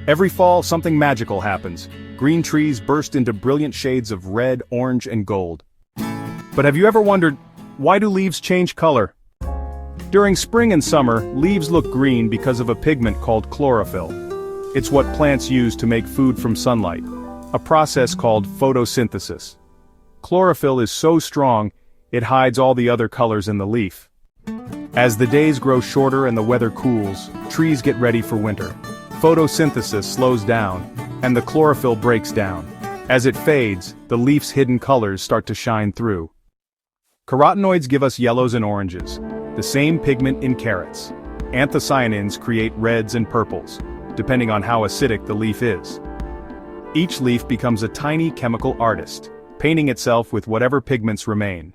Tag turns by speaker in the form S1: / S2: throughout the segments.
S1: Every fall, something magical happens. Green trees burst into brilliant shades of red, orange, and gold. But have you ever wondered, why do leaves change color? During spring and summer, leaves look green because of a pigment called chlorophyll. It's what plants use to make food from sunlight, a process called photosynthesis. Chlorophyll is so strong, it hides all the other colors in the leaf. As the days grow shorter and the weather cools, trees get ready for winter. Photosynthesis slows down, and the chlorophyll breaks down. As it fades, the leaf's hidden colors start to shine through. Carotenoids give us yellows and oranges, the same pigment in carrots. Anthocyanins create reds and purples, depending on how acidic the leaf is. Each leaf becomes a tiny chemical artist, painting itself with whatever pigments remain.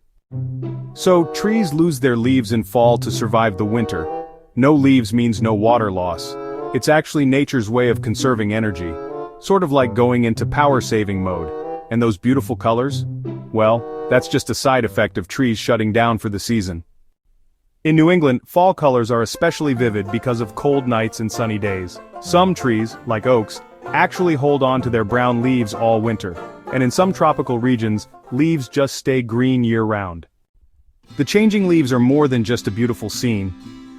S1: So, trees lose their leaves in fall to survive the winter. No leaves means no water loss. It's actually nature's way of conserving energy, sort of like going into power-saving mode. And those beautiful colors? Well, that's just a side effect of trees shutting down for the season. In New England, fall colors are especially vivid because of cold nights and sunny days. Some trees, like oaks, actually hold on to their brown leaves all winter, and in some tropical regions, leaves just stay green year-round. The changing leaves are more than just a beautiful scene.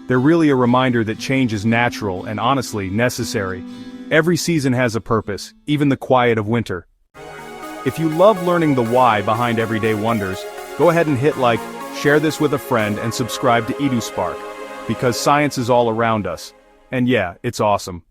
S1: They're really a reminder that change is natural and honestly necessary. Every season has a purpose, even the quiet of winter. If you love learning the why behind everyday wonders, go ahead and hit like, share this with a friend, and subscribe to EduSpark, because science is all around us. And yeah, it's awesome.